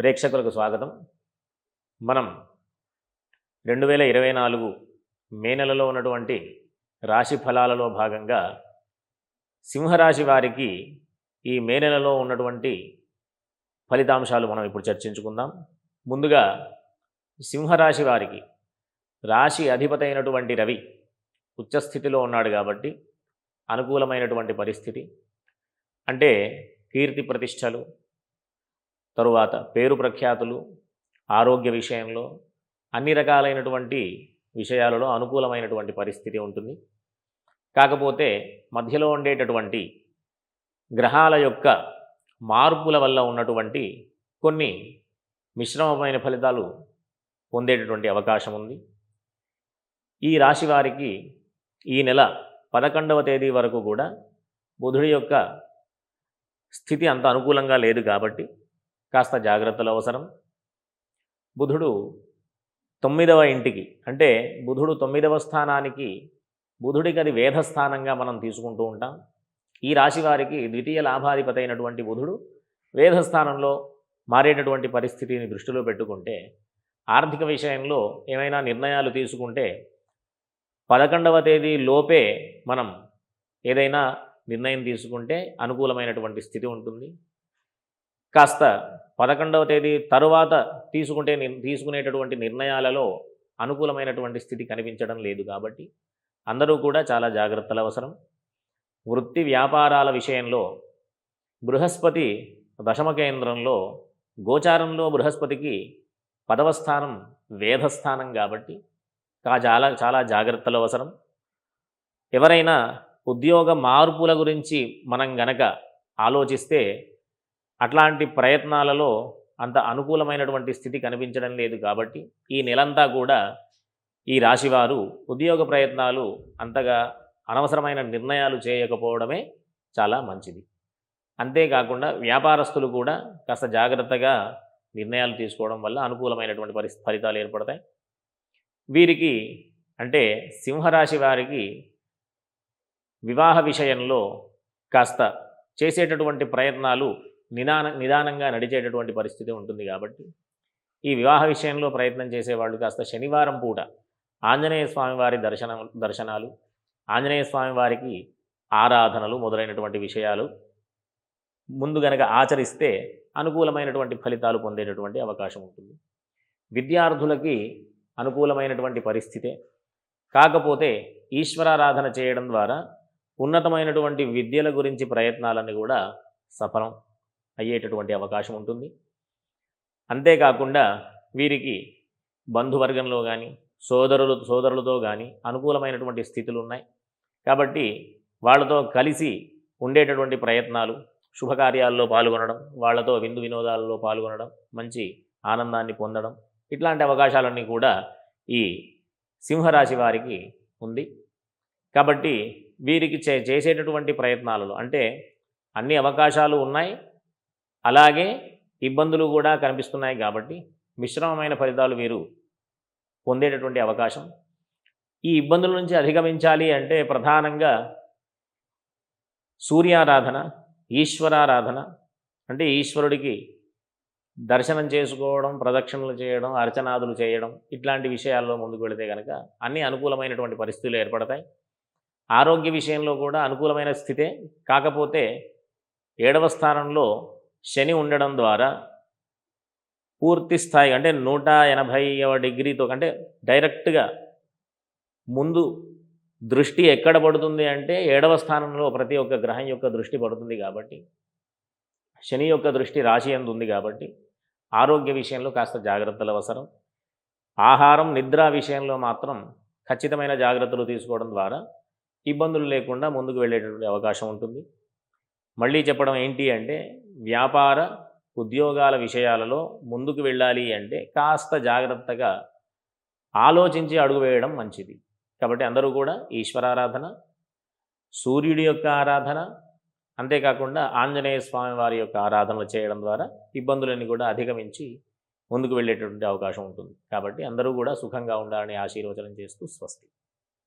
ప్రేక్షకులకు స్వాగతం. మనం 2024 మే నెలలో ఉన్నటువంటి రాశి ఫలాలలో భాగంగా సింహరాశి వారికి ఈ మే నెలలో ఉన్నటువంటి ఫలితాంశాలు మనం ఇప్పుడు చర్చించుకుందాం. ముందుగా సింహరాశి వారికి రాశి అధిపతి అయినటువంటి రవి ఉచ్చస్థితిలో ఉన్నాడు కాబట్టి అనుకూలమైనటువంటి పరిస్థితి. అంటే కీర్తి ప్రతిష్టలు, తరువాత పేరు ప్రఖ్యాతులు, ఆరోగ్య విషయంలో అన్ని రకాలైనటువంటి విషయాలలో అనుకూలమైనటువంటి పరిస్థితి ఉంటుంది. కాకపోతే మధ్యలో ఉండేటటువంటి గ్రహాల యొక్క మార్పుల వల్ల ఉన్నటువంటి కొన్ని మిశ్రమమైన ఫలితాలు పొందేటటువంటి అవకాశం ఉంది. ఈ రాశి వారికి ఈ నెల 11వ తేదీ వరకు కూడా బుధుడి యొక్క స్థితి అంత అనుకూలంగా లేదు కాబట్టి కాస్త జాగ్రత్తలు అవసరం. బుధుడు 9వ ఇంటికి, అంటే బుధుడు 9వ స్థానానికి, బుధుడికి అది వేధస్థానంగా మనం తీసుకుంటూ ఉంటాం. ఈ రాశి వారికి ద్వితీయ లాభాధిపతి అయినటువంటి బుధుడు వేధస్థానంలో మారేటటువంటి పరిస్థితిని దృష్టిలో పెట్టుకుంటే ఆర్థిక విషయంలో ఏమైనా నిర్ణయాలు తీసుకుంటే 11వ తేదీ లోపే మనం ఏదైనా నిర్ణయం తీసుకుంటే అనుకూలమైనటువంటి స్థితి ఉంటుంది. కాస్త 11వ తేదీ తరువాత తీసుకునేటటువంటి నిర్ణయాలలో అనుకూలమైనటువంటి స్థితి కనిపించడం లేదు కాబట్టి అందరూ కూడా చాలా జాగ్రత్తలు అవసరం. వృత్తి వ్యాపారాల విషయంలో బృహస్పతి దశమ కేంద్రంలో, గోచారంలో బృహస్పతికి 10వ స్థానం వేధస్థానం కాబట్టి చాలా జాగ్రత్తలు అవసరం. ఎవరైనా ఉద్యోగ మార్పుల గురించి మనం గనక ఆలోచిస్తే అట్లాంటి ప్రయత్నాలలో అంత అనుకూలమైనటువంటి స్థితి కనిపించడం లేదు కాబట్టి ఈ నెలంతా కూడా ఈ రాశివారు ఉద్యోగ ప్రయత్నాలు అంతగా అనవసరమైన నిర్ణయాలు చేయకపోవడమే చాలా మంచిది. అంతేకాకుండా వ్యాపారస్తులు కూడా కాస్త జాగ్రత్తగా నిర్ణయాలు తీసుకోవడం వల్ల అనుకూలమైనటువంటి ఫలితాలు ఏర్పడతాయి. వీరికి, అంటే సింహరాశి వారికి వివాహ విషయంలో కాస్త చేసేటటువంటి ప్రయత్నాలు నిదానంగా నడిచేటటువంటి పరిస్థితి ఉంటుంది కాబట్టి ఈ వివాహ విషయంలో ప్రయత్నం చేసేవాళ్ళు కాస్త శనివారం పూట ఆంజనేయ స్వామి వారి దర్శనాలు, ఆంజనేయ స్వామి వారికి ఆరాధనలు మొదలైనటువంటి విషయాలు ముందు గనక ఆచరిస్తే అనుకూలమైనటువంటి ఫలితాలు పొందేటటువంటి అవకాశం ఉంటుంది. విద్యార్థులకి అనుకూలమైనటువంటి పరిస్థితే, కాకపోతే ఈశ్వరారాధన చేయడం ద్వారా ఉన్నతమైనటువంటి విద్యల గురించి ప్రయత్నాలన్నీ కూడా సఫలం అయ్యేటటువంటి అవకాశం ఉంటుంది. అంతేకాకుండా వీరికి బంధువర్గంలో కానీ సోదరులతో కానీ అనుకూలమైనటువంటి స్థితులు ఉన్నాయి కాబట్టి వాళ్ళతో కలిసి ఉండేటటువంటి ప్రయత్నాలు, శుభకార్యాల్లో పాల్గొనడం, వాళ్ళతో విందు వినోదాలలో పాల్గొనడం, మంచి ఆనందాన్ని పొందడం, ఇట్లాంటి అవకాశాలన్నీ కూడా ఈ సింహరాశి వారికి ఉంది. కాబట్టి వీరికి చేసేటటువంటి ప్రయత్నాలలో, అంటే అన్ని అవకాశాలు ఉన్నాయి, అలాగే ఇబ్బందులు కూడా కనిపిస్తున్నాయి కాబట్టి మిశ్రమమైన ఫలితాలు వీరు పొందేటటువంటి అవకాశం. ఈ ఇబ్బందుల నుంచి అధిగమించాలి అంటే ప్రధానంగా సూర్యారాధన, ఈశ్వరారాధన, అంటే ఈశ్వరుడికి దర్శనం చేసుకోవడం, ప్రదక్షిణలు చేయడం, అర్చనాదులు చేయడం, ఇట్లాంటి విషయాల్లో ముందుకు వెళితే కనుక అన్ని అనుకూలమైనటువంటి పరిస్థితులు ఏర్పడతాయి. ఆరోగ్య విషయంలో కూడా అనుకూలమైన స్థితే, కాకపోతే 7వ స్థానంలో శని ఉండడం ద్వారా పూర్తి స్థాయి, అంటే 180వ డిగ్రీతో, అంటే డైరెక్ట్గా ముందు దృష్టి ఎక్కడ పడుతుంది అంటే 7వ స్థానంలో ప్రతి ఒక్క గ్రహం యొక్క దృష్టి పడుతుంది కాబట్టి, శని యొక్క దృష్టి రాశి యందు ఉంది కాబట్టి ఆరోగ్య విషయంలో కాస్త జాగ్రత్తలు అవసరం. ఆహారం, నిద్ర విషయంలో మాత్రం ఖచ్చితమైన జాగ్రత్తలు తీసుకోవడం ద్వారా ఇబ్బందులు లేకుండా ముందుకు వెళ్ళేటటువంటి అవకాశం ఉంటుంది. మళ్ళీ చెప్పడం ఏంటి అంటే వ్యాపార ఉద్యోగాల విషయాలలో ముందుకు వెళ్ళాలి అంటే కాస్త జాగ్రత్తగా ఆలోచించి అడుగు వేయడం మంచిది. కాబట్టి అందరూ కూడా ఈశ్వరారాధన, సూర్యుడి యొక్క ఆరాధన, అంతేకాకుండా ఆంజనేయ స్వామి వారి యొక్క ఆరాధనలు చేయడం ద్వారా ఇబ్బందులన్నీ కూడా అధిగమించి ముందుకు వెళ్ళేటటువంటి అవకాశం ఉంటుంది. కాబట్టి అందరూ కూడా సుఖంగా ఉండాలని ఆశీర్వచనం చేస్తూ స్వస్తి.